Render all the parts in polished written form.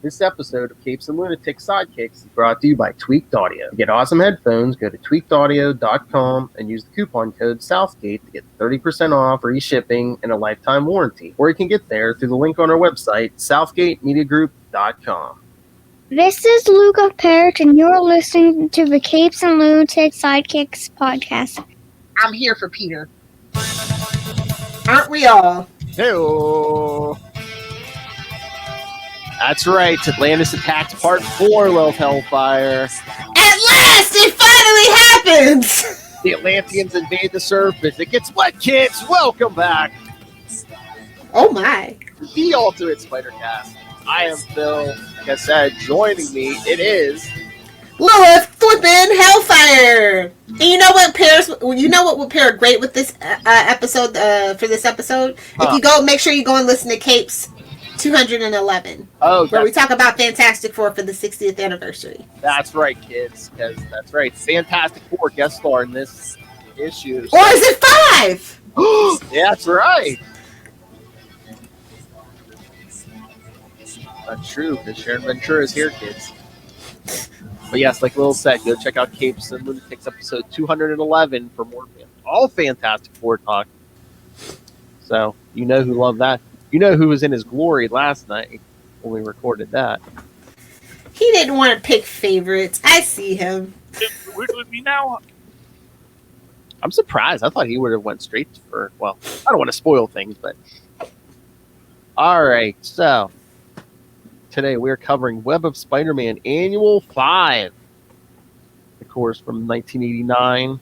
This episode of Capes and Lunatics Sidekicks is brought to you by Tweaked Audio. To get awesome headphones, go to tweakedaudio.com and use the coupon code Southgate to get 30% off, free shipping, and a lifetime warranty. Or you can get there through the link on our website, southgatemediagroup.com. This is Phil Perich, and you're listening to the Capes and Lunatics Sidekicks Podcast. I'm here for Peter. Aren't we all? Hey-o. That's right, Atlantis Attacks Part 4, Lilith Hellfire. At last, it finally happens! The Atlanteans invade the surface. It gets wet, kids! Welcome back! Oh my. The Ultimate Spider-Cast. I am Phil. Like I said, joining me, it is... Lilith Flippin' Hellfire! And you know what pairs? You know what will pair great with this episode, for this episode? If you go, make sure you go and listen to Capes 211, where we talk about Fantastic Four for the 60th anniversary. That's right, kids. Because that's right, Fantastic Four guest star in this issue. So. Or is it 5? Yeah, that's right. That's true, because Sharon Ventura is here, kids. But yes, like Lil said, go check out Capes and Lunatics episode 211 for more all Fantastic Four talk. So, you know who loved that. You know who was in his glory last night when we recorded that. He didn't want to pick favorites. I see him. With me now. I'm surprised. I thought he would have went straight for, well, I don't want to spoil things, but. Alright, so. Today we're covering Web of Spider-Man Annual 5. Of course, from 1989.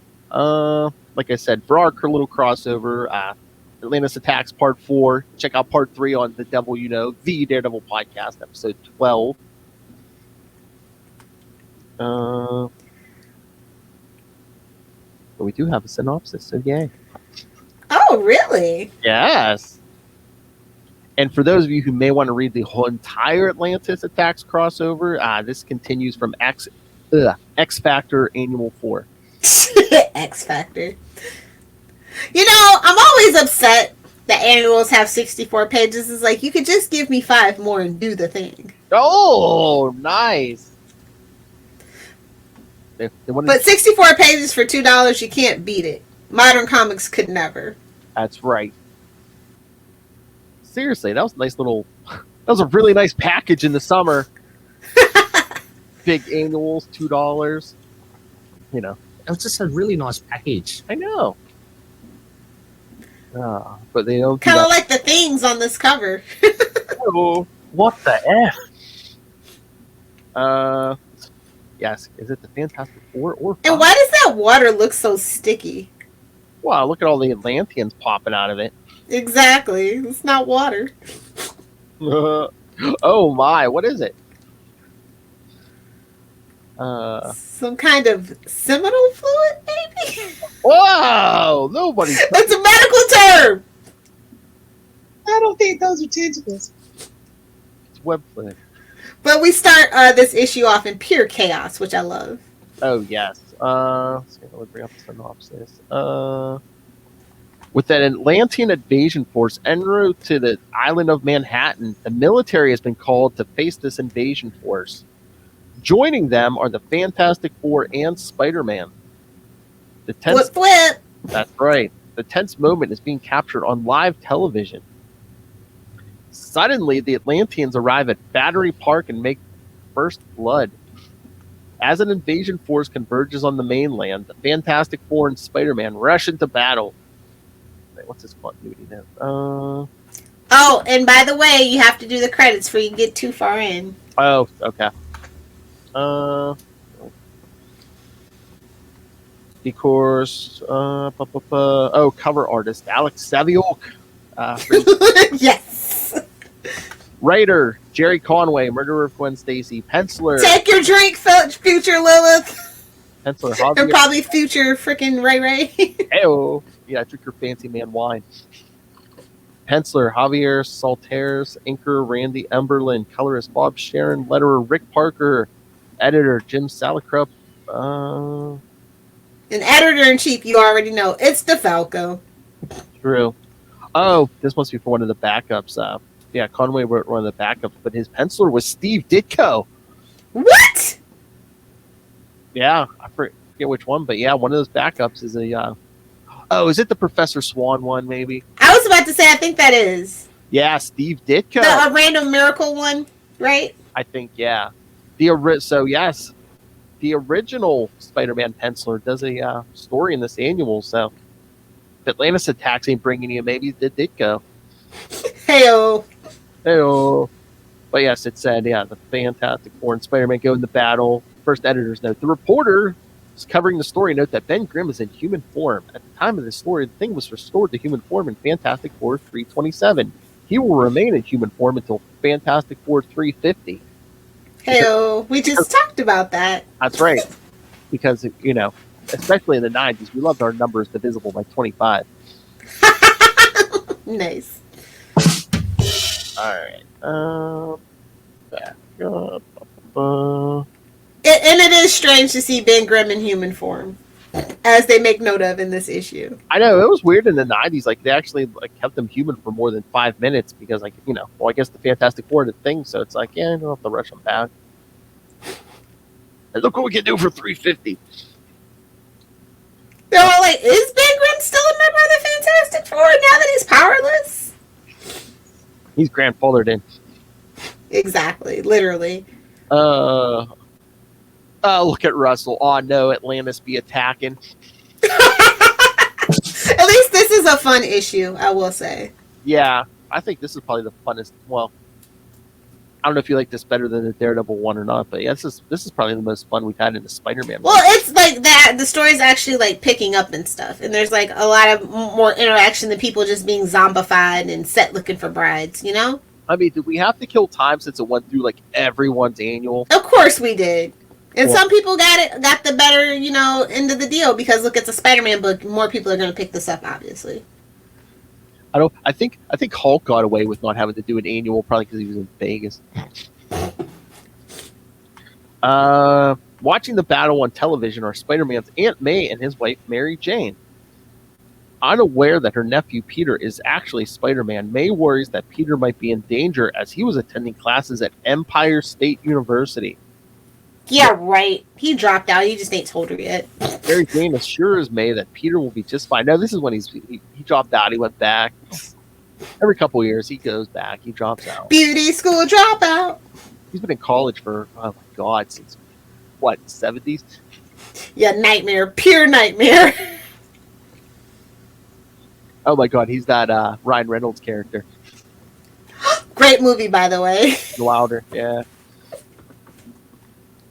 Like I said, for our little crossover, Atlantis Attacks Part 4. Check out Part 3 on The Devil You Know, the Daredevil Podcast, Episode 12. But we do have a synopsis, so yay. Oh, really? Yes. And for those of you who may want to read the whole entire Atlantis Attacks crossover, this continues from X Factor Annual 4. X Factor. You know, I'm always upset that annuals have 64 pages. It's like, you could just give me 5 more and do the thing. Oh, nice. But 64 pages for $2, you can't beat it. Modern Comics could never. That's right. Seriously, that was a nice little... That was a really nice package in the summer. Big annuals, $2. You know. It was just a really nice package. I know. But they don't... Kind of like the things on this cover. Oh, what the F? Yes. Is it the Fantastic Four or 5? And why does that water look so sticky? Wow, look at all the Atlanteans popping out of it. Exactly. It's not water. Oh my, what is it? Some kind of seminal fluid, maybe? Whoa! Nobody. That's a medical term! I don't think those are tentacles. It's web fluid. But we start this issue off in pure chaos, which I love. Oh, yes. Let's see, let me bring up the synopsis. With an Atlantean invasion force en route to the island of Manhattan, the military has been called to face this invasion force. Joining them are the Fantastic Four and Spider-Man. The tense, flip! That's right. The tense moment is being captured on live television. Suddenly, the Atlanteans arrive at Battery Park and make first blood. As an invasion force converges on the mainland, the Fantastic Four and Spider-Man rush into battle. What's his continuity now? Oh, and by the way, you have to do the credits before you get too far in. Oh, okay. Of course, cover artist Alex Saviok. Yes. Writer Jerry Conway, murderer of Gwen Stacy. Penciler. Take your drink, future Lilith. Penciler Javier. And probably future freaking Ray Ray. Heyo. Yeah, drink your fancy man wine. Penciler Javier Salters, inker Randy Emberlin, colorist Bob Sharon, letterer Rick Parker, editor Jim Salicrup. An editor-in-chief, you already know. It's DeFalco. True. Oh, this must be for one of the backups. Yeah, Conway wrote one of the backups, but his penciler was Steve Ditko. What? Yeah, I forget which one, but yeah, one of those backups is a. Oh, is it the Professor Swan one? Maybe. I was about to say, I think that is Yeah, Steve Ditko. a random miracle one, right? I think yeah. So yes, the original Spider-Man penciler does a story in this annual. So if Atlantis attacks ain't bringing you, maybe the Ditko. Heyo. Hey-oh. But yes, it said, the Fantastic Four and Spider-Man go into battle. First editor's note. The reporter is covering the story note that Ben Grimm is in human form. At the time of this story, the Thing was restored to human form in Fantastic Four 327. He will remain in human form until Fantastic Four 350. Heyo. We just talked about that. That's right. Because, especially in the 90s, we loved our numbers divisible by 25. Nice. All right. Back up. And it is strange to see Ben Grimm in human form, as they make note of in this issue. I know, it was weird in the 90s. Like, they actually kept them human for more than 5 minutes because, I guess the Fantastic Four did things, so it's like, yeah, you don't have to rush them back. And look what we can do for 350. They're all like, is Ben Grimm still a member of the Fantastic Four now that he's powerless? He's grandfathered in. Exactly, literally. Look at Russell. Oh, no, Atlantis be attacking. At least this is a fun issue, I will say. Yeah, I think this is probably the funnest. Well, I don't know if you like this better than the Daredevil one or not, but yeah, this is probably the most fun we've had in the Spider-Man one. Well, it's like that. The story's actually like picking up and stuff, and there's like a lot of more interaction than people just being zombified and set looking for brides. I mean, did we have to kill time since it went through like everyone's annual? Of course we did. And Well, some people got the better, end of the deal because look, it's a Spider-Man book. More people are going to pick this up, obviously. I think Hulk got away with not having to do an annual, probably because he was in Vegas. Watching the battle on television are Spider-Man's Aunt May and his wife Mary Jane. Unaware that her nephew Peter is actually Spider-Man, May worries that Peter might be in danger as he was attending classes at Empire State University. Yeah, right. He dropped out. He just ain't told her yet. Mary Jane assures May that Peter will be just fine. No, this is when he dropped out. He went back. Every couple of years, he goes back. He drops out. Beauty school dropout. He's been in college for, oh my God, since, what, 70s? Yeah, nightmare. Pure nightmare. Oh my God, he's that Ryan Reynolds character. Great movie, by the way. Louder, yeah.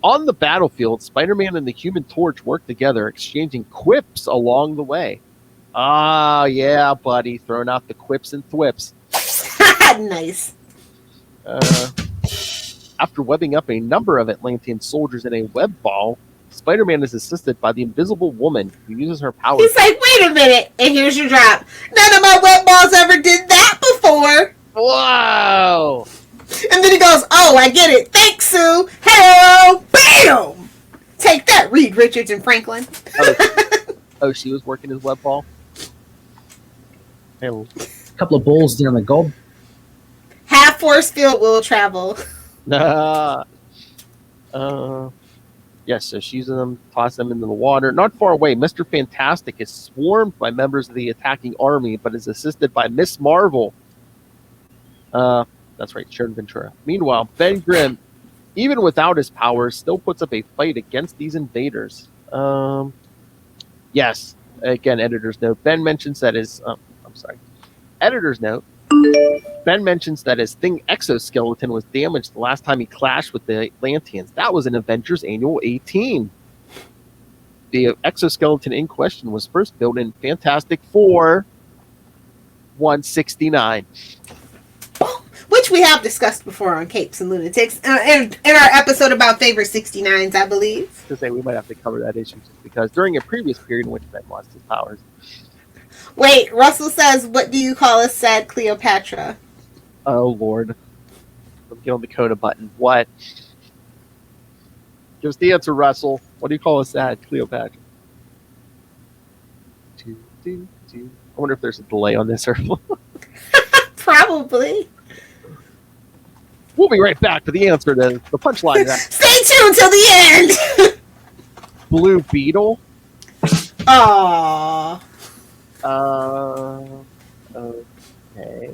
On the battlefield, Spider-Man and the Human Torch work together, exchanging quips along the way. Ah, yeah, buddy. Throwing out the quips and thwips. Nice. After webbing up a number of Atlantean soldiers in a web ball, Spider-Man is assisted by the Invisible Woman, who uses her powers. He's like, wait a minute, and here's your drop. None of my wet balls ever did that before. Whoa! And then he goes, oh, I get it. Thanks, Sue. Hello. Bam! Take that, Reed Richards and Franklin. Oh, she was working his web ball? Hey, A couple of balls down the gob. Half force field will travel. nah. Yes, so she's in them, toss them into the water. Not far away, Mr. Fantastic is swarmed by members of the attacking army, but is assisted by Miss Marvel. That's right, Sharon Ventura. Meanwhile, Ben Grimm, even without his powers, still puts up a fight against these invaders. Yes, again, editor's note. Ben mentions that his... Editor's note. Ben mentions that his Thing exoskeleton was damaged the last time he clashed with the Atlanteans. That was in Avengers Annual 18. The exoskeleton in question was first built in Fantastic Four 169. Which we have discussed before on Capes and Lunatics. In our episode about favorite 69s, I believe. To say we might have to cover that issue just because during a previous period in which Ben lost his powers. Wait, Russell says, what do you call a sad Cleopatra? Oh, Lord. Let me get on the Coda button. What? Give us the answer, Russell. What do you call a sad Cleopatra? I wonder if there's a delay on this or Probably. We'll be right back to the answer to the punchline of that. Stay tuned till the end. Blue Beetle. Aww. Okay.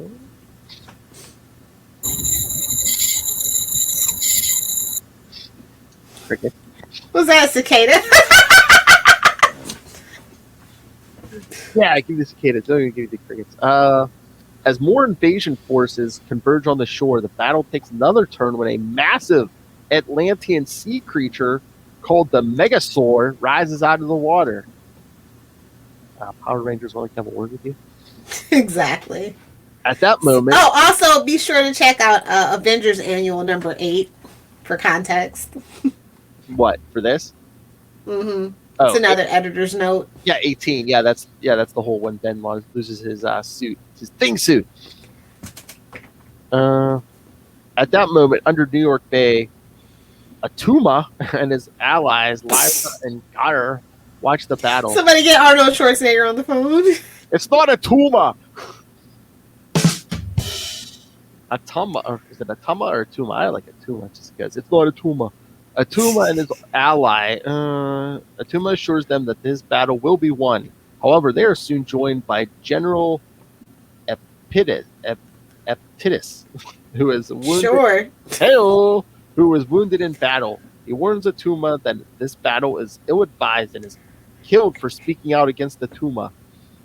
Cricket. Was that a cicada? Yeah, I give you the cicadas. I'm going to give you the crickets. As more invasion forces converge on the shore, the battle takes another turn when a massive Atlantean sea creature called the Megasaur rises out of the water. Power Rangers want to have a word with you? Exactly. At that moment... Oh, also be sure to check out Avengers Annual number 8 for context. What, for this? Mm-hmm. Oh, It's another editor's note. Yeah, 18. Yeah, that's the whole when Ben loses his suit, his thing suit. At that moment, under New York Bay, Atuma and his allies, Lyra and Gar, watch the battle. Somebody get Arnold Schwarzenegger on the phone. It's not Atuma. Atuma, or is it Atuma or Atuma? I like Atuma just because it's not Atuma. Atuma and his ally, Atuma assures them that this battle will be won. However, they are soon joined by General Eptitis, who is wounded. Sure. Hey-o, who was wounded in battle. He warns Atuma that this battle is ill-advised and is killed for speaking out against Atuma.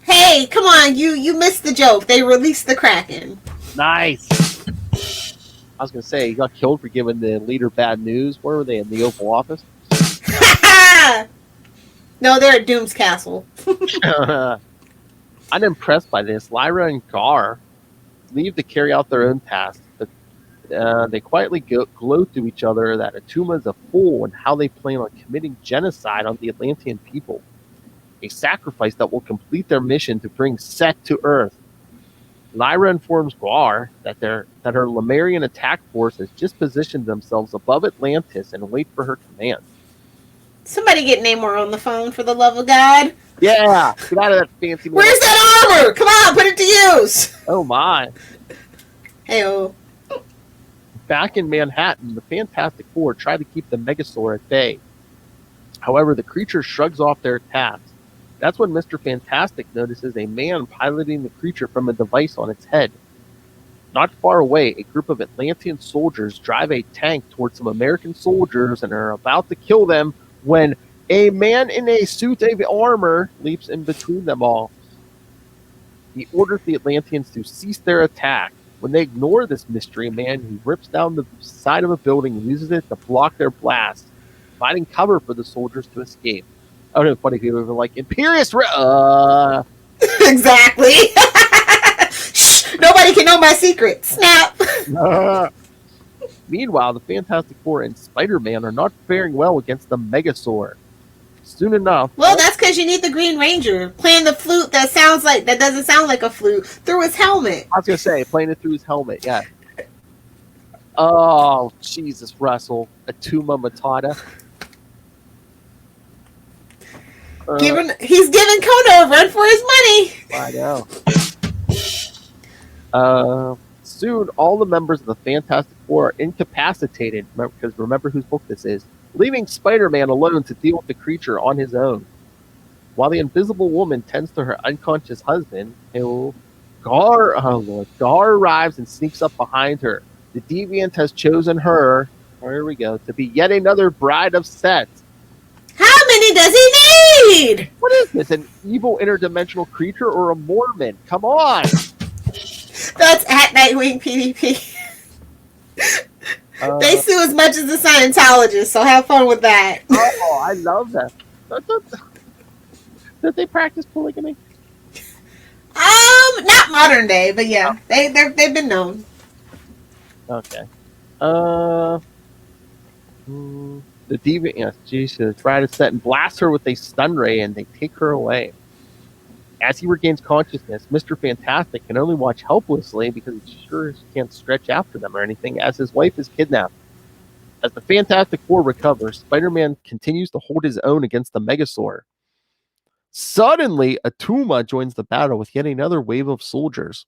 Hey, come on, you missed the joke. They released the Kraken. Nice. I was going to say, he got killed for giving the leader bad news. Where were they, in the Oval Office? No, they're at Doom's Castle. Unimpressed by this, Lyra and Gar leave to carry out their own tasks, but they quietly gloat to each other that Atuma is a fool and how they plan on committing genocide on the Atlantean people. A sacrifice that will complete their mission to bring Set to Earth. Lyra informs Gar that her Lemurian attack force has just positioned themselves above Atlantis and wait for her command. Somebody get Namor on the phone, for the love of God. Yeah, get out of that fancy... Where's that armor? Come on, put it to use. Oh my. Hey-oh. Back in Manhattan, the Fantastic Four try to keep the Megasaur at bay. However, the creature shrugs off their attacks. That's when Mr. Fantastic notices a man piloting the creature from a device on its head. Not far away, a group of Atlantean soldiers drive a tank towards some American soldiers and are about to kill them when a man in a suit of armor leaps in between them all. He orders the Atlanteans to cease their attack. When they ignore this mystery man, he rips down the side of a building and uses it to block their blast, providing cover for the soldiers to escape. I don't know, funny people were like, Imperious Exactly. Shh, nobody can know my secret. Snap. Meanwhile, the Fantastic Four and Spider-Man are not faring well against the Megasaur. Soon enough... Well, that's because you need the Green Ranger playing the flute that doesn't sound like a flute through his helmet. I was going to say, playing it through his helmet, yeah. Oh, Jesus, Russell. Atuma Matata. He's giving Kono a run for his money. I know. Soon, all the members of the Fantastic Four are incapacitated, because remember whose book this is, leaving Spider-Man alone to deal with the creature on his own. While the Invisible Woman tends to her unconscious husband, Gar arrives and sneaks up behind her. The Deviant has chosen her, here we go, to be yet another bride of Set. How many does he need? What is this, an evil interdimensional creature or a Mormon? Come on! That's at Nightwing PvP. They sue as much as the Scientologists, so have fun with that. Oh, I love that. Did they practice polygamy? Not modern day, but yeah, they've been known. Okay. The Deviant, yes, Jesus, try to set and blast her with a stun ray, and they take her away. As he regains consciousness, Mr. Fantastic can only watch helplessly because he sure can't stretch after them or anything, as his wife is kidnapped. As the Fantastic Four recover, Spider-Man continues to hold his own against the Megasaur. Suddenly, Atuma joins the battle with yet another wave of soldiers.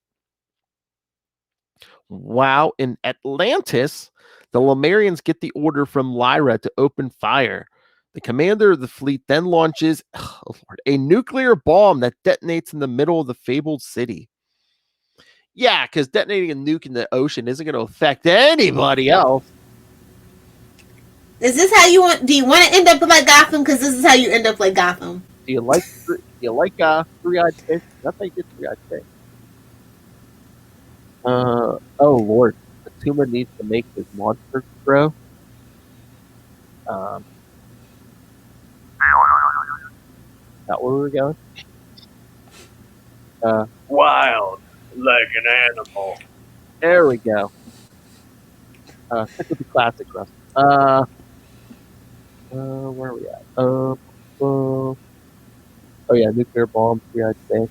Wow, in Atlantis, the Lemurians get the order from Lyra to open fire. The commander of the fleet then launches a nuclear bomb that detonates in the middle of the fabled city. Yeah, because detonating a nuke in the ocean isn't going to affect anybody else. Is this how you want? Do you want to end up like Gotham? Because this is how you end up like Gotham. Do you like three-eyed fish? That's how you get three-eyed fish. Oh Lord, the tumor needs to make his monster grow. Is that where we're going? Wild like an animal. There we go. Stick with the classics, Russ. Where are we at? Oh yeah, nuclear bomb, three-eyed fish.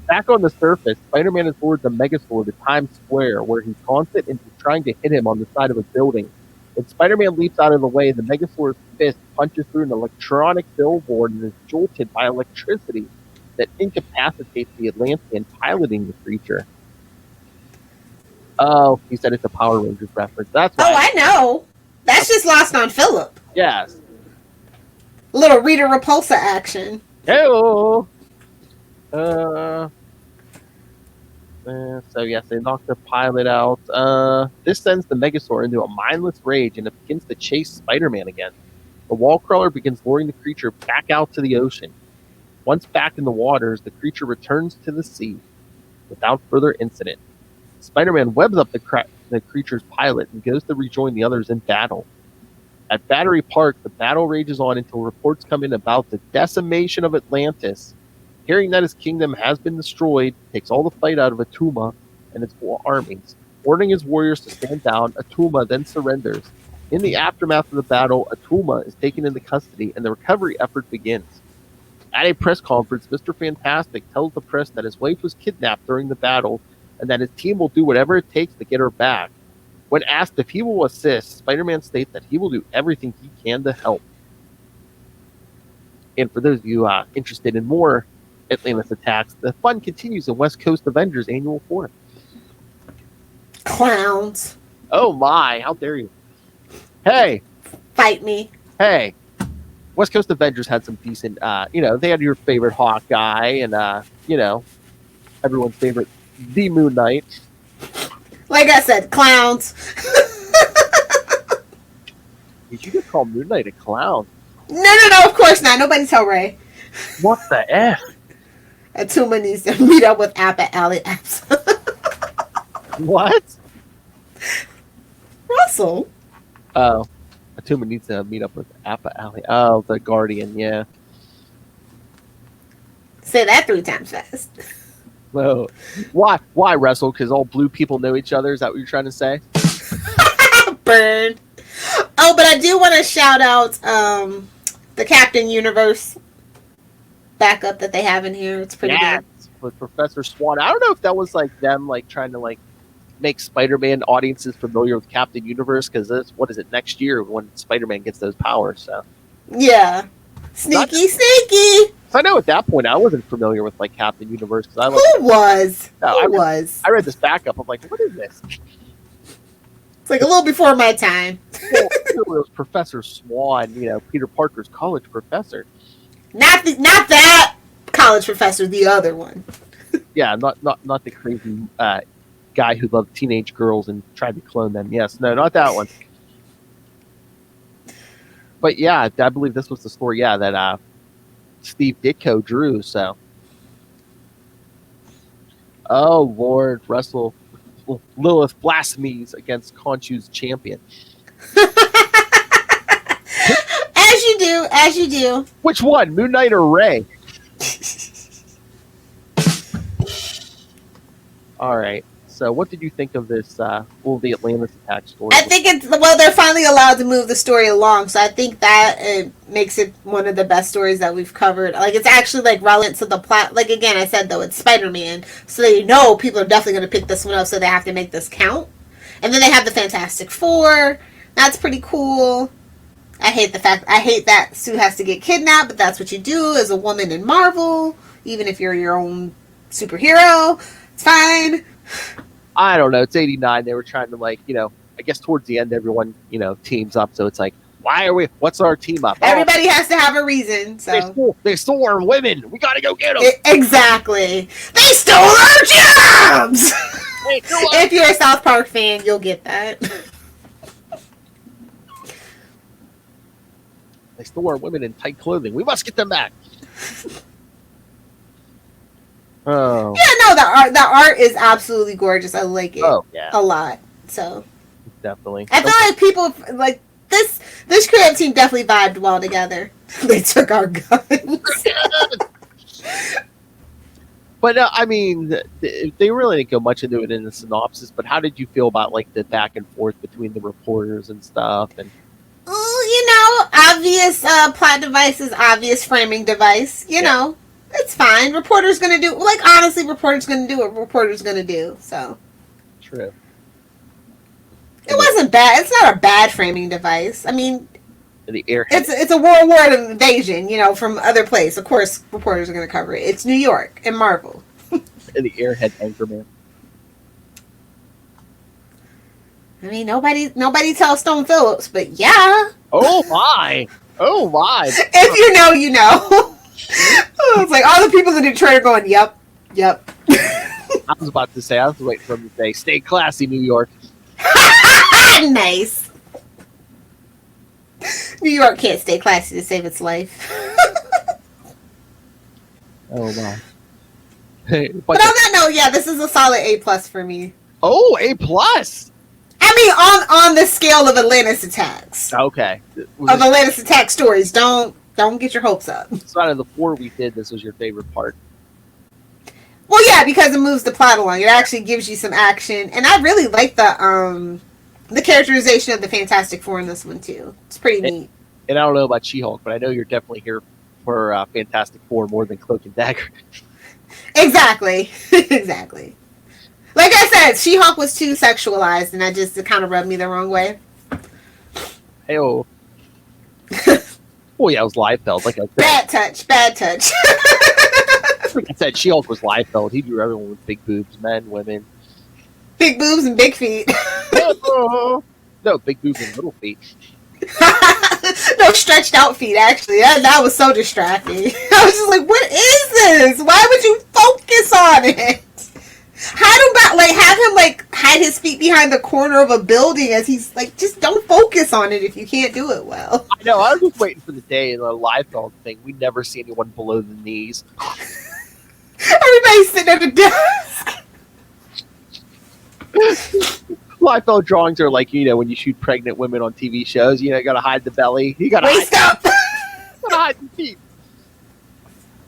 Back on the surface, Spider-Man is aboard the Megazord at Times Square, where he taunts it into trying to hit him on the side of a building. When Spider-Man leaps out of the way, the Megazord's fist punches through an electronic billboard and is jolted by electricity that incapacitates the Atlantean piloting the creature. Oh, he said it's a Power Rangers reference. That's right. Oh, I know. That's just lost on Philip. Yes. Little Rita Repulsa action. Hello. So yes, they knock the pilot out. This sends the Megazord into a mindless rage and it begins to chase Spider-Man again. The wall crawler begins luring the creature back out to the ocean. Once back in the waters, the creature returns to the sea without further incident. Spider-Man webs up the creature's pilot and goes to rejoin the others in battle. At Battery Park, the battle rages on until reports come in about the decimation of Atlantis. Hearing that his kingdom has been destroyed, takes all the fight out of Atuma and its armies. Ordering his warriors to stand down, Atuma then surrenders. In the aftermath of the battle, Atuma is taken into custody and the recovery effort begins. At a press conference, Mr. Fantastic tells the press that his wife was kidnapped during the battle and that his team will do whatever it takes to get her back. When asked if he will assist, Spider-Man states that he will do everything he can to help. And for those of you interested in more Atlantis attacks, the fun continues in West Coast Avengers Annual 4. Clowns. Oh my, how dare you. Hey. Fight me. Hey. West Coast Avengers had some decent, they had your favorite Hawkeye and, everyone's favorite, the Moon Knight. Like I said, clowns. Did you just call Moon Knight a clown? No, of course not. Nobody tell Ray. What the F? Atuma needs to meet up with Appa Alley Apps. What? Russell. Oh. Atuma needs to meet up with Appa Alley. Oh, the Guardian, yeah. Say that 3 times fast. No. Why, Russell? Because all blue people know each other? Is that what you're trying to say? Burn. Oh, but I do want to shout out the Captain Universe backup that they have in here. It's pretty good. With Professor Swan. I don't know if that was like them trying to make Spider-Man audiences familiar with Captain Universe, because what is it, next year when Spider-Man gets those powers. So yeah. Sneaky. So I know at that point I wasn't familiar with Captain Universe. Who was? I read this backup. I'm like, what is this? It's like a little before my time. Well, it was Professor Swan, Peter Parker's college professor. Not that college professor, the other one. Yeah, not the crazy guy who loved teenage girls and tried to clone them. Yes, no, not that one. But yeah, I believe this was the story. Yeah, that Steve Ditko drew. So, oh Lord, Russell Lilith blasphemies against Khonshu's champion. As you do. Which one, Moon Knight or Ray? All right. So, what did you think of this? The Atlantis attack story? I think they're finally allowed to move the story along, so I think that makes it one of the best stories that we've covered. It's actually relevant to the plot. Again, I said though, it's Spider-Man, so they know people are definitely going to pick this one up, so they have to make this count. And then they have the Fantastic Four. That's pretty cool. I hate that Sue has to get kidnapped, but that's what you do as a woman in Marvel. Even if you're your own superhero, it's fine. I don't know. It's 89. They were trying to I guess towards the end, everyone teams up. So it's like, what's our team up? Everybody has to have a reason. So they stole our women. We got to go get them. Exactly. They stole our jobs. If you're a South Park fan, you'll get that. They stole our women in tight clothing. We must get them back. Oh. Yeah, no, the art is absolutely gorgeous. I like it a lot. So definitely. I feel like people like this creative team definitely vibed well together. They took our guns. But I mean, they really didn't go much into it in the synopsis. But how did you feel about the back and forth between the reporters and stuff? And obvious plot devices, obvious framing device. You know, it's fine. Reporter's gonna do honestly, reporter's gonna do what reporter's gonna do. So true. It wasn't bad. It's not a bad framing device. I mean, the airhead. It's a World War invasion, from other place. Of course, reporters are going to cover it. It's New York and Marvel. And the airhead Anchorman. I mean, nobody tells Stone Phillips, but yeah. Oh my! If you know, you know. It's like all the people in Detroit are going, yep. I was about to say, I was waiting for him to say, "Stay classy, New York." Nice. New York can't stay classy to save its life. Oh wow! But on that note, yeah, this is a solid A+ for me. Oh, A+. I mean, on the scale of Atlantis attacks. Okay. Of Atlantis attack stories, don't get your hopes up. So out of the 4 we did, this was your favorite part. Well, yeah, because it moves the plot along. It actually gives you some action, and I really like the characterization of the Fantastic Four in this one too. It's pretty neat. And I don't know about She-Hulk, but I know you're definitely here for Fantastic Four more than Cloak and Dagger. Exactly. Exactly. Like I said, She-Hulk was too sexualized, and it kind of rubbed me the wrong way. Hey-oh. Oh yeah, it was Liefeld. Like I said. Bad touch. Like I said, She-Hulk was Liefeld. He drew everyone with big boobs, men, women. Big boobs and big feet. No, big boobs and little feet. No, stretched out feet, actually. That was so distracting. I was just like, what is this? Why would you focus on it? Have him hide his feet behind the corner of a building as he's just don't focus on it if you can't do it well. I know, I was just waiting for the day in the Liefeld thing. We never see anyone below the knees. Everybody's sitting at the desk. Liefeld drawings are like, when you shoot pregnant women on TV shows, you gotta hide the belly. You gotta waist up. Gotta hide the feet.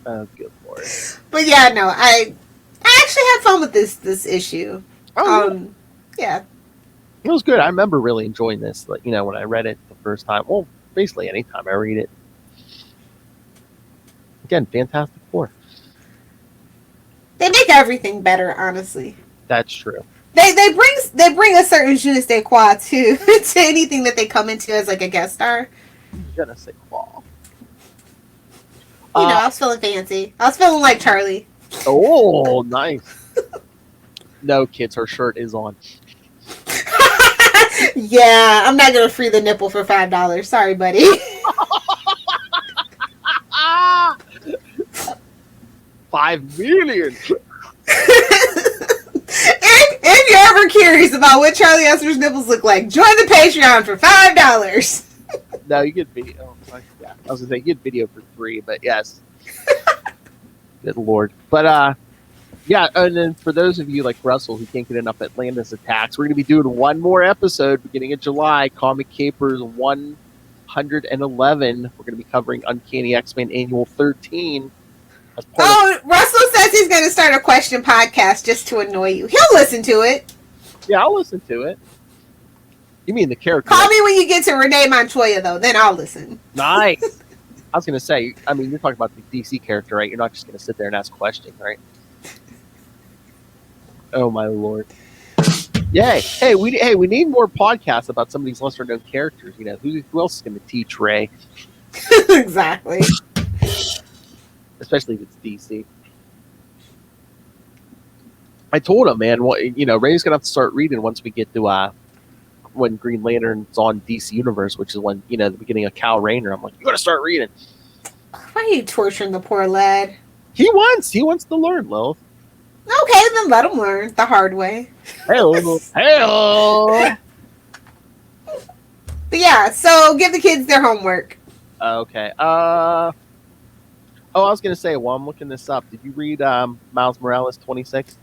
Oh, good lord. But yeah, no, I actually had fun with this issue. Oh, yeah. It was good. I remember really enjoying this, when I read it the first time. Well, basically anytime I read it. Again, Fantastic Four. They make everything better, honestly. That's true. They bring a certain je ne sais quoi to anything that they come into as a guest star. Je ne sais quoi. I was feeling fancy. I was feeling like Charlie. Oh, nice. No, kids, her shirt is on. Yeah, I'm not gonna free the nipple for $5. Sorry, buddy. $5 million. If you're ever curious about what Charlie Esther's nipples look like, join the Patreon for $5. No, you get video. Oh, yeah. I was gonna say you get video for free, but yes. Good lord. But yeah, and then for those of you like Russell who can't get enough Atlantis attacks, we're gonna be doing one more episode beginning of July, Comic Capers 111. We're gonna be covering Uncanny X-Men Annual 13. Russell says he's going to start a question podcast just to annoy you. He'll listen to it. Yeah, I'll listen to it. You mean the character? Call me when you get to Renee Montoya, though. Then I'll listen. Nice. I was going to say, I mean, you're talking about the DC character, right? You're not just going to sit there and ask questions, right? Oh, my lord. Yay. Hey, we need more podcasts about some of these lesser-known characters. Who else is going to teach Ray? Exactly. Especially if it's DC. I told him, man, Ray's gonna have to start reading once we get to when Green Lantern's on DC Universe, which is when the beginning of Cal Rayner. I'm like, you gotta start reading. Why are you torturing the poor lad? He wants to learn, Lil. Okay, then let him learn the hard way. Hey. But yeah, so give the kids their homework. Okay. I was gonna say, while I'm looking this up, did you read Miles Morales 26?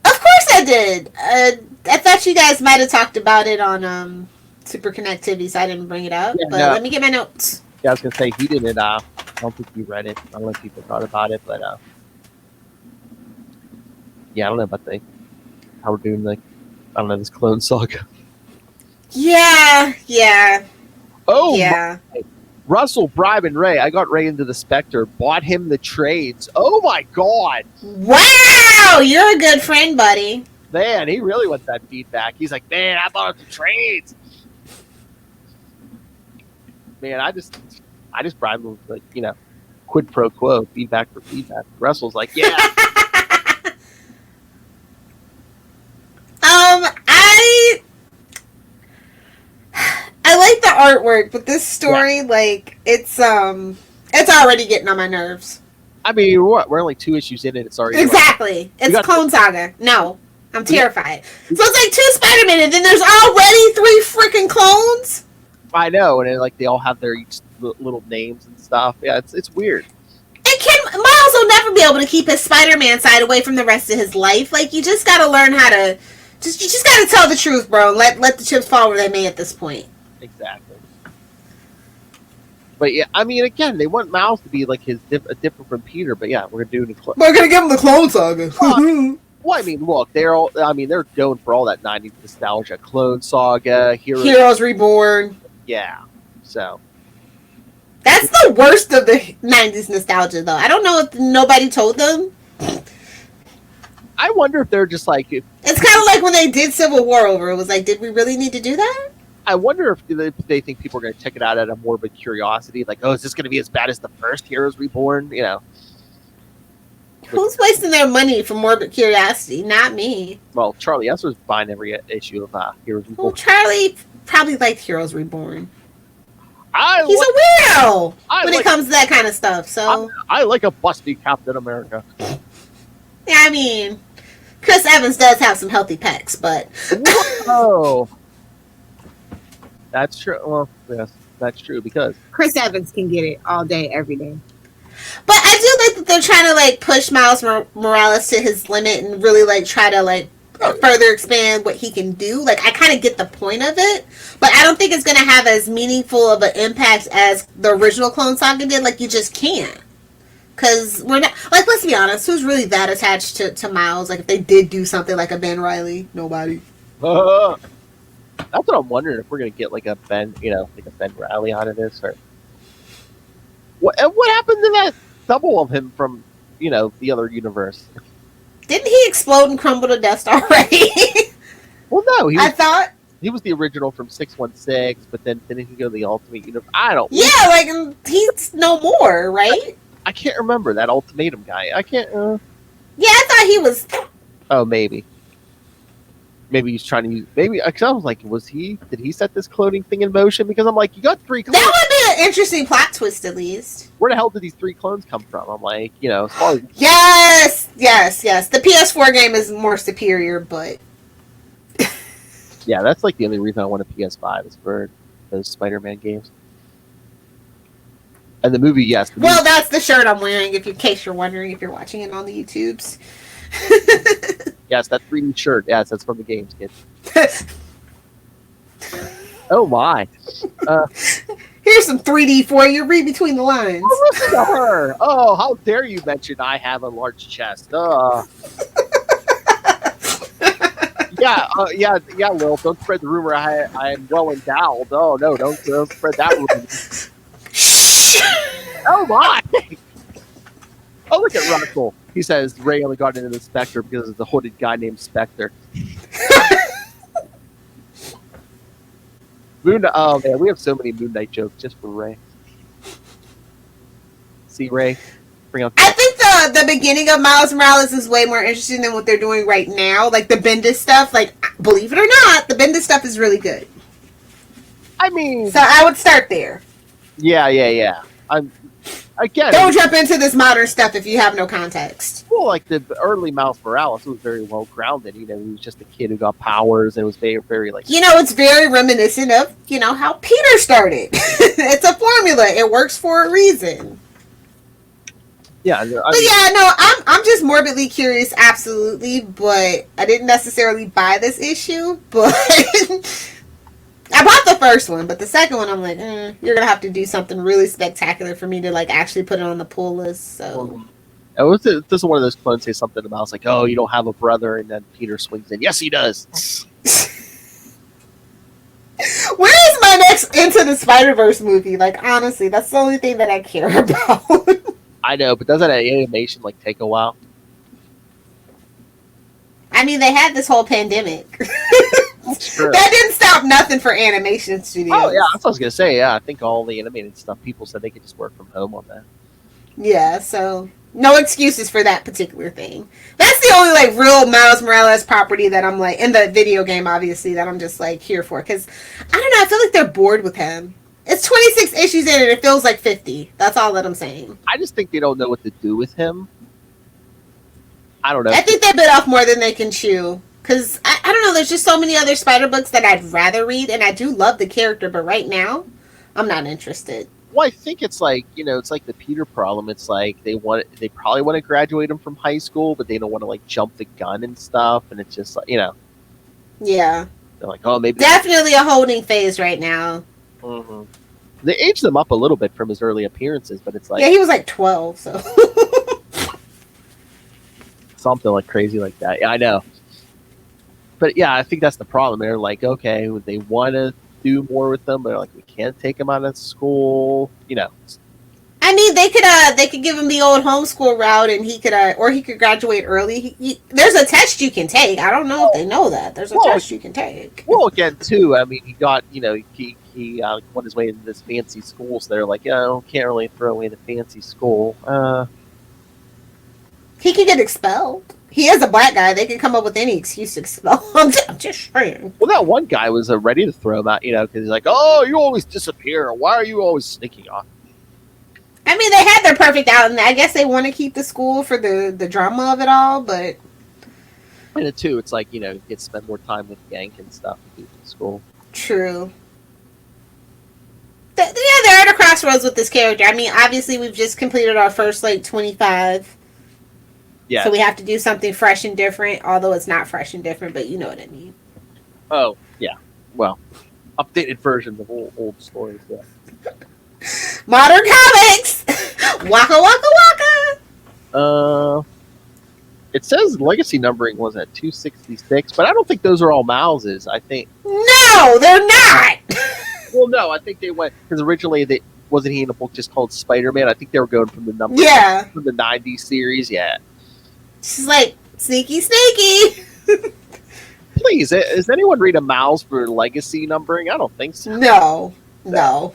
Of course I did. I thought you guys might have talked about it on Super Connectivity, so I didn't bring it up. Yeah, but no. let me get my notes. Yeah, I was gonna say he didn't. I don't think you read it. I don't know if people thought about it, but yeah, I don't know about how we're doing this Clone Saga. Yeah. Oh, yeah. Russell, bribing Ray. I got Ray into the Spectre, bought him the trades. Oh my god. Wow, you're a good friend, buddy. Man, he really wants that feedback. He's like, man, I bought him the trades. Man, I just bribed him with, quid pro quo, feedback for feedback. Russell's like, yeah. I like the artwork, but this story, it's already getting on my nerves. I mean, we're only 2 issues in it. It's already exactly. It's Clone Saga. No, I'm terrified. So it's like 2 Spider-Man, and then there's already 3 freaking clones. I know, and then, they all have their each little names and stuff. Yeah, it's weird. Miles will never be able to keep his Spider-Man side away from the rest of his life. You just gotta learn how to. You just gotta tell the truth, bro. Let the chips fall where they may at this point. Exactly. But yeah, I mean, again, they want Miles to be different from Peter. But yeah, we're gonna do We're gonna give him the Clone Saga. Well, I mean, look, they're going for all that 90s nostalgia, Clone Saga, Heroes Reborn. Yeah, so that's the worst of the 90s nostalgia, though. I don't know if nobody told them. I wonder if they're just it's kind of like when they did Civil War over. It was like, did we really need to do that? I wonder if they think people are going to check it out out of morbid curiosity. Is this going to be as bad as the first Heroes Reborn? Who's wasting their money for morbid curiosity? Not me. Well, Charlie Esser's buying every issue of Heroes Reborn. Well, Charlie probably liked Heroes Reborn. He's a weirdo when it comes to that kind of stuff. So I like a busty Captain America. Yeah, I mean, Chris Evans does have some healthy pecs, but oh, that's true. Well, yes, that's true because Chris Evans can get it all day, every day. But I do like that they're trying to push Miles Morales to his limit and really try to further expand what he can do. I kind of get the point of it, but I don't think it's going to have as meaningful of an impact as the original Clone Saga did. You just can't. Because we're not, let's be honest, who's really that attached to Miles? If they did do something like a Ben Reilly, nobody. That's what I'm wondering, if we're going to get a Ben, a Ben Reilly out of this, or what happened to that double of him from, the other universe? Didn't he explode and crumble to dust already? Well, no, I thought he was the original from 616, but then didn't he go to the Ultimate Universe? I don't. Yeah, he's no more, right? I can't remember that Ultimatum guy. I can't. Yeah, I thought he was. Oh, maybe he's trying to use. Maybe because I was like, did he set this cloning thing in motion? Because I'm like, you got 3 clones. That would be an interesting plot twist, at least. Where the hell did these 3 clones come from? I'm like, as far as yes. The PS4 game is more superior, but yeah, that's the only reason I want a PS5 is for those Spider-Man games. And the movie, yes. Well, that's the shirt I'm wearing, in case you're wondering if you're watching it on the YouTubes. Yes, that 3D shirt. Yes, that's from the games, kid. Oh, my. Here's some 3D for you. Read between the lines. Oh, listen to her. Oh, how dare you mention I have a large chest. Yeah, Lil, don't spread the rumor I am well endowed. Oh, no, don't spread that rumor. Oh my! Oh, look at Russell. He says Ray only got into the Spectre because of the hooded guy named Spectre. Oh man, we have so many Moon Knight jokes just for Ray. See, Ray, bring out. I think the beginning of Miles Morales is way more interesting than what they're doing right now. Like the Bendis stuff, like believe it or not, the Bendis stuff is really good. I mean, So I would start there. yeah. Again, Don't jump into this modern stuff if you have no context. well, like the early Miles Morales was very well grounded. You know, he was just a kid who got powers, and it was very like. You know, it's very reminiscent of, you know, how Peter started. It's a formula. It works for a reason. Yeah, But yeah, no, I'm just morbidly curious, absolutely, but I didn't necessarily buy this issue, but I bought the first one, but the second one I'm like, you're gonna have to do something really spectacular for me to like actually put it on the pull list, so. This is one of those clones say something about, it's like, oh, you don't have a brother, and then Peter swings in. Yes, he does. Where is my next Into the Spider-Verse movie? Like, honestly, that's the only thing that I care about. I know, but doesn't that animation like take a while? I mean, they had this whole pandemic. Sure. That didn't stop nothing for animation studios. Oh yeah, that's what I was gonna say. Yeah, I think all the animated stuff, people said they could just work from home on that. Yeah, so no excuses for that particular thing. That's the only like real Miles Morales property that I'm like, in the video game obviously, that I'm just like here for, because I don't know, I feel like they're bored with him. It's 26 issues in and it feels like 50. That's all that I'm saying. I just think they don't know what to do with him. I don't know. I think they bit off more than they can chew. Because, I don't know, there's just so many other Spider books that I'd rather read, and I do love the character, but right now, I'm not interested. Well, I think it's like, you know, it's like the Peter problem. It's like they probably want to graduate him from high school, but they don't want to like jump the gun and stuff, and it's just like, you know. Yeah. They're like, oh, maybe. Definitely a holding phase right now. Mm-hmm. They aged them up a little bit from his early appearances, but it's like. Yeah, he was like 12, so. Something like crazy like that. Yeah, I know. But yeah, I think that's the problem. They're like, okay, they want to do more with them, but they're like, we can't take them out of school. You know. I mean, they could give him the old homeschool route, and he could graduate early. There's a test you can take. I don't know if they know that. There's a test you can take. Well, again, too, I mean, he got, you know, he won his way into this fancy school, so they're like, can't really throw away the fancy school. He could get expelled. He is a black guy. They can come up with any excuse to expel him. I'm just saying. Well, that one guy was ready to throw him out, you know, because he's like, oh, you always disappear. Why are you always sneaking off? I mean, they had their perfect out, and I guess they want to keep the school for the drama of it all, but... And it, too, it's like, you know, you get to spend more time with Gank and stuff at school. True. Yeah, they're at a crossroads with this character. I mean, obviously, we've just completed our first, 25... Yeah. So we have to do something fresh and different, although it's not fresh and different, but you know what I mean. Oh, yeah. Well, updated versions of old stories, yeah. Modern comics! Waka waka waka! It says legacy numbering was at 266, but I don't think those are all Miles's. I think... No, they're not! Well, no, I think they went... Because originally, wasn't he in a book just called Spider-Man? I think they were going from the number... Yeah. From the 90s series, yeah. She's like, sneaky, sneaky. Please, is anyone read a Miles for legacy numbering? I don't think so. No. Marvel,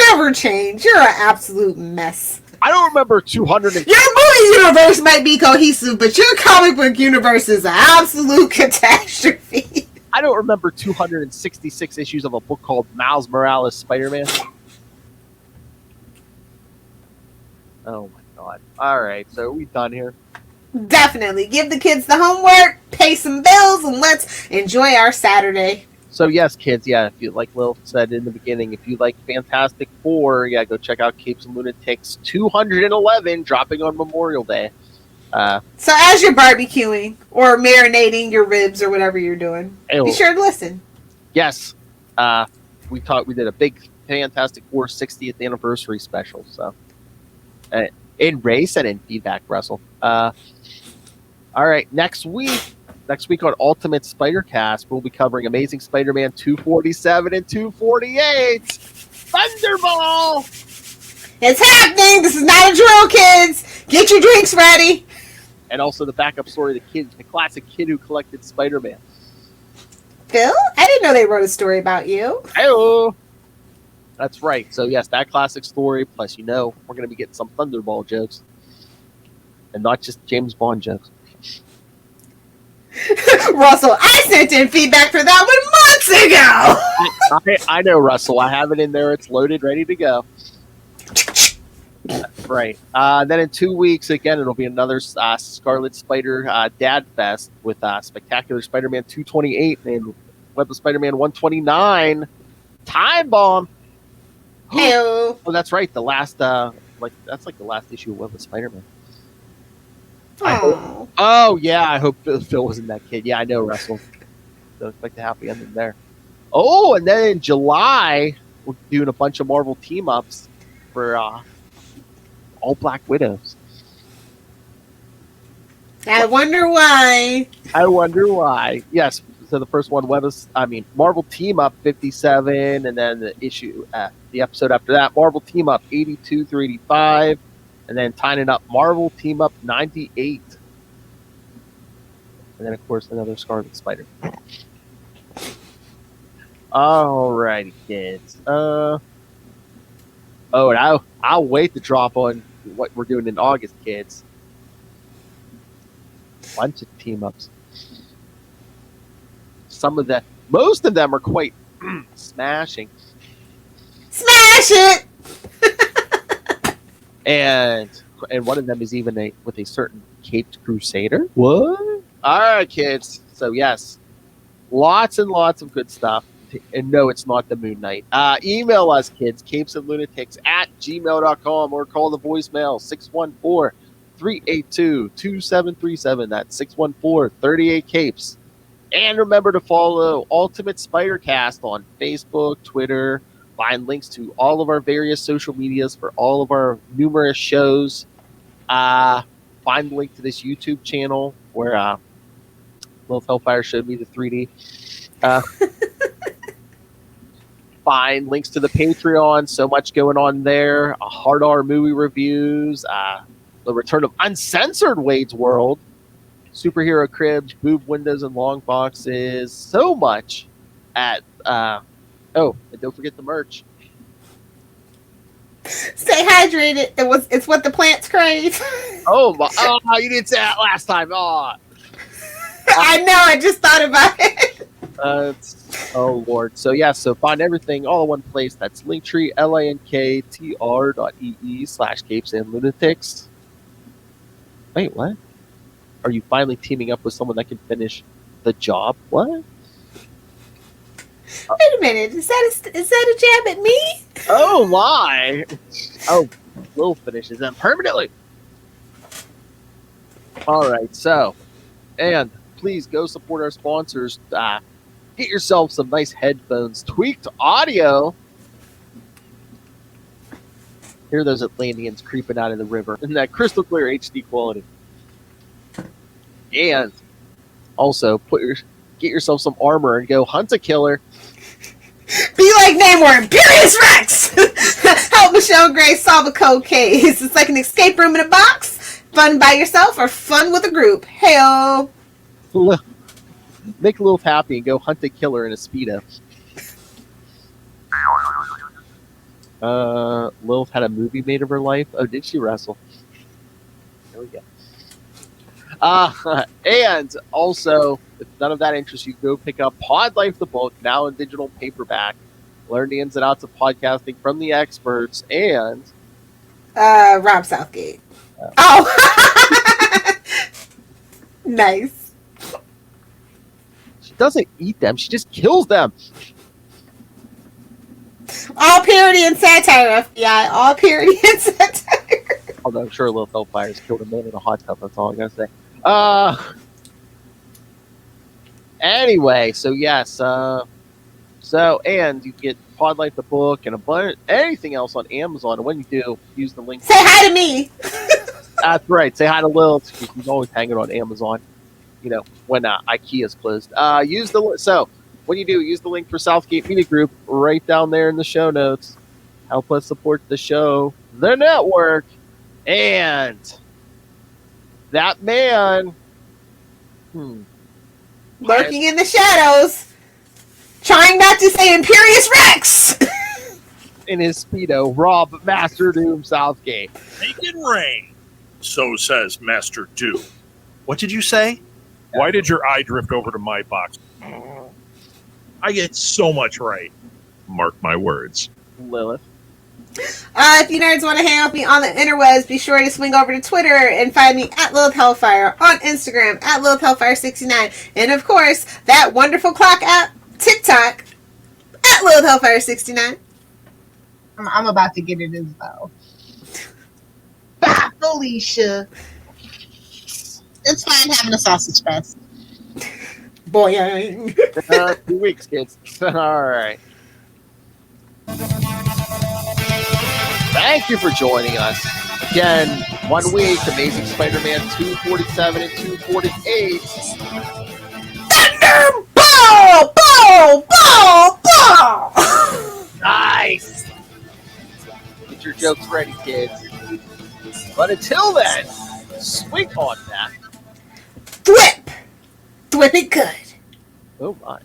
never change. You're an absolute mess. I don't remember 200. Your movie universe might be cohesive, but your comic book universe is an absolute catastrophe. I don't remember 266 issues of a book called Miles Morales Spider-Man. Oh my god. Alright, so are we done here? Definitely. Give the kids the homework, pay some bills, and let's enjoy our Saturday. So yes, kids, yeah, if you, like Lil said in the beginning, if you like Fantastic Four, yeah, go check out Capes and Lunatics 211, dropping on Memorial Day. So as you're barbecuing, or marinating your ribs, or whatever you're doing, be sure to listen. Yes. We did a big Fantastic Four 60th anniversary special, so... in race and in feedback, Russell. All right, next week on Ultimate Spider-Cast, we'll be covering Amazing Spider-Man 247 and 248. Thunderball! It's happening! This is not a drill, kids! Get your drinks ready! And also the backup story of the classic kid who collected Spider-Man. Phil? I didn't know they wrote a story about you. Hello! That's right. So yes, that classic story. Plus, we're going to be getting some Thunderball jokes, and not just James Bond jokes. Russell, I sent in feedback for that one months ago. I know, Russell. I have it in there. It's loaded, ready to go. That's right. Then in 2 weeks, again, it'll be another Scarlet Spider Dad Fest with Spectacular Spider-Man 228 and Web of Spider-Man 129. Time Bomb. Heyo. Oh, that's right. The last, that's like the last issue of Web of Spider-Man. Oh. Oh, yeah, I hope Phil wasn't that kid. Yeah, I know, Russell. So expect a happy ending there. Oh, and then in July, we're doing a bunch of Marvel team-ups for all Black Widows. I wonder why. Yes, so the first one, Marvel Team-Up 57, and then the episode after that, Marvel Team-Up 82 through 85. And then tying it up, Marvel Team Up 98. And then, of course, another Scarlet Spider. Alrighty, kids. And I'll wait to drop on what we're doing in August, kids. Bunch of team-ups. Most of them are quite smashing. Smash it! And one of them is even with a certain caped crusader. What? All right, kids. So yes, lots and lots of good stuff. And no, it's not the Moon Knight. Email us, kids, capesandlunatics@gmail.com, or call the voicemail 614-382-2737. That's 614-38-CAPES. And remember to follow Ultimate Spider-Cast on Facebook, Twitter. Find links to all of our various social medias for all of our numerous shows. Find the link to this YouTube channel where Lilith Hellfire showed me the 3D. Find links to the Patreon. So much going on there. Hard R movie reviews. The return of Uncensored Wade's World. Superhero cribs, boob windows, and long boxes. So much at... and don't forget the merch. Stay hydrated. It's what the plants crave. Oh, you didn't say that last time. Oh. I know. I just thought about it. Oh, Lord. So, so find everything all in one place. That's Linktree, linktr.ee/capesandlunatics. Wait, what? Are you finally teaming up with someone that can finish the job? What? Wait a minute. Is that a jab at me? Oh, my. Oh, Will finishes them permanently. All right, so, and please go support our sponsors. Get yourself some nice headphones. Tweaked Audio. Hear those Atlanteans creeping out of the river in that crystal clear HD quality. And also, get yourself some armor and go hunt a killer. Be like Namor, Imperious Rex! Help Michelle Gray solve a cold case. It's like an escape room in a box. Fun by yourself or fun with a group. Hey-o! Make Lilith happy and go hunt a killer in a Speedo. Lilith had a movie made of her life. Oh, did she wrestle? There we go. And also, if none of that interests you, go pick up Pod Life the book, now in digital paperback. Learn the ins and outs of podcasting from the experts, and Rob Southgate. Nice. She doesn't eat them, she just kills them. All parody and satire, FBI. All parody and satire. Although I'm sure Lilith Hellfire's killed a man in a hot tub, that's all I gotta say. Anyway, so yes, and you get Pod Life the book and anything else on Amazon, and when you do, use the link. Say hi to me! That's right, say hi to Lilith, because she's always hanging on Amazon, when IKEA's closed. When you do, use the link for Southgate Media Group right down there in the show notes. Help us support the show, the network, and that man lurking in the shadows, trying not to say Imperious Rex. in his Speedo rob Master Doom Southgate. Make it rain. So says Master Doom. What did you say? Why did your eye drift over to my box? I get so much right. Mark my words. Lilith. If you nerds want to hang out with me on the interwebs, be sure to swing over to Twitter and find me at Lilith Hellfire, on Instagram at Lilith Hellfire69, and of course, that wonderful clock app, TikTok, at Lilith Hellfire69. I'm about to get it as well. Bye, Felicia. It's fine having a sausage fest. Boing. 2 weeks, kids. All right. Thank you for joining us. Again, 1 week, Amazing Spider-Man 247 and 248. Thunder! Ball! Ball! Ball! Ball! Nice! Get your jokes ready, kids. But until then, swing on that. Thwip! Thwip it good. Oh my.